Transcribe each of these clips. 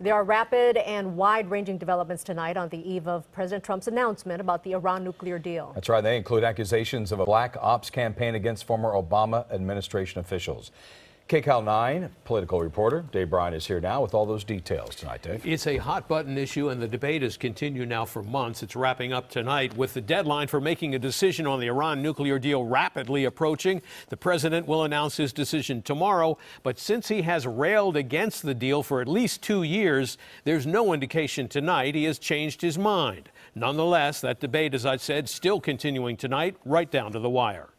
There are rapid and wide-ranging developments tonight on the eve of President Trump's announcement about the Iran nuclear deal. That's right. They include accusations of a black ops campaign against former Obama administration officials. KCAL 9 political reporter Bryan is here now with all those details tonight, Dave. It's a hot-button issue, and the debate has continued now for months. It's wrapping up tonight with the deadline for making a decision on the Iran nuclear deal rapidly approaching. The president will announce his decision tomorrow, but since he has railed against the deal for at least 2 years, there's no indication tonight he has changed his mind. Nonetheless, that debate, as I said, still continuing tonight, right down to the wire.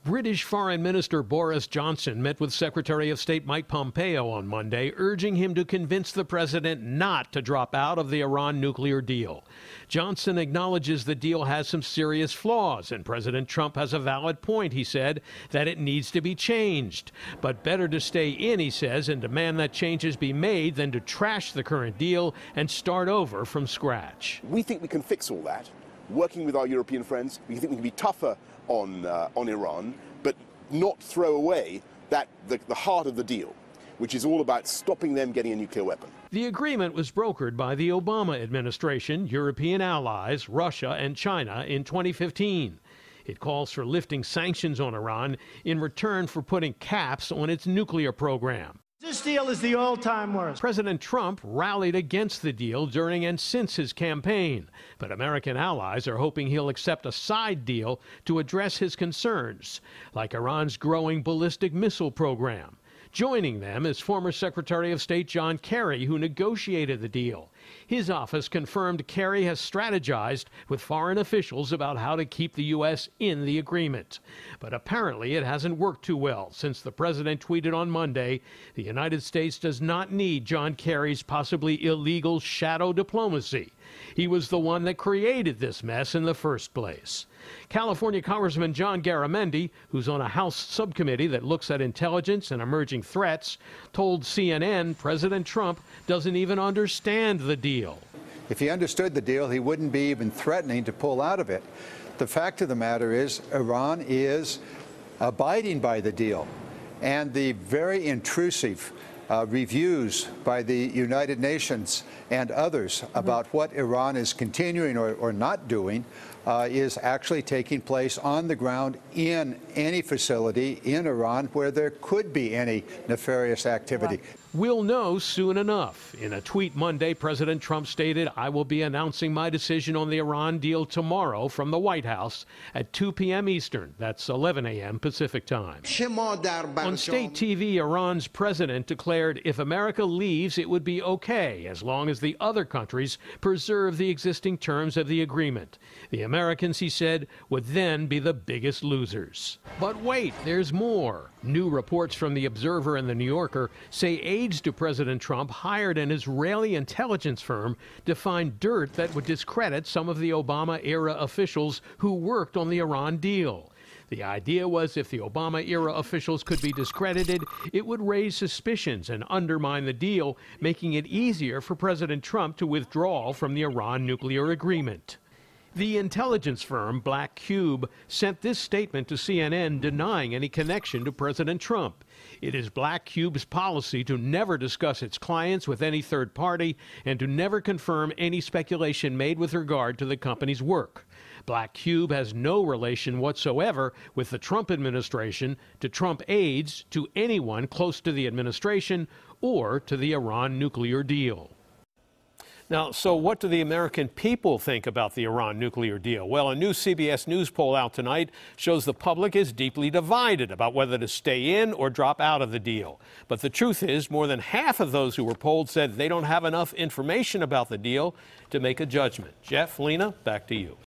British Foreign Minister Boris Johnson met with Secretary of State Mike Pompeo on Monday, urging him to convince the president not to drop out of the Iran nuclear deal. Johnson acknowledges the deal has some serious flaws, and President Trump has a valid point, he said, that it needs to be changed. But better to stay in, he says, and demand that changes be made than to trash the current deal and start over from scratch. We think we can fix all that, working with our European friends. We think we can be tougher on Iran, but not throw away the heart of the deal, which is all about stopping them getting a nuclear weapon. The agreement was brokered by the Obama administration, European allies, Russia, and China in 2015. It calls for lifting sanctions on Iran in return for putting caps on its nuclear program. This deal is the all-time worst. President Trump rallied against the deal during and since his campaign, but American allies are hoping he'll accept a side deal to address his concerns, like Iran's growing ballistic missile program. Joining them is former Secretary of State John Kerry, who negotiated the deal. His office confirmed Kerry has strategized with foreign officials about how to keep the U.S. in the agreement. But apparently it hasn't worked too well, since the president tweeted on Monday, the United States does not need John Kerry's possibly illegal shadow diplomacy. He was the one that created this mess in the first place. California Congressman John Garamendi, who's on a House subcommittee that looks at intelligence and emerging threats, told CNN President Trump doesn't even understand the deal. If he understood the deal, he wouldn't be even threatening to pull out of it. The fact of the matter is, Iran is abiding by the deal, and the very intrusive reviews by the United Nations and others about what Iran is continuing or not doing is actually taking place on the ground in any facility in Iran where there could be any nefarious activity. Right. We'll know soon enough. In a tweet Monday, President Trump stated, "I will be announcing my decision on the Iran deal tomorrow from the White House at 2 p.m. Eastern. That's 11 a.m. Pacific time." On state TV, Iran's president declared if America leaves, it would be okay as long as the other countries preserve the existing terms of the agreement. The Americans, he said, would then be the biggest losers. But wait, there's more. New reports from The Observer and The New Yorker say aides to President Trump hired an Israeli intelligence firm to find dirt that would discredit some of the Obama-era officials who worked on the Iran deal. The idea was if the Obama-era officials could be discredited, it would raise suspicions and undermine the deal, making it easier for President Trump to withdraw from the Iran nuclear agreement. The intelligence firm Black Cube sent this statement to CNN denying any connection to President Trump. It is Black Cube's policy to never discuss its clients with any third party and to never confirm any speculation made with regard to the company's work. Black Cube has no relation whatsoever with the Trump administration, to Trump aides, to anyone close to the administration, or to the Iran nuclear deal. Now, so what do the American people think about the Iran nuclear deal? Well, a new CBS News poll out tonight shows the public is deeply divided about whether to stay in or drop out of the deal. But the truth is, more than half of those who were polled said they don't have enough information about the deal to make a judgment. Jeff, Lena, back to you.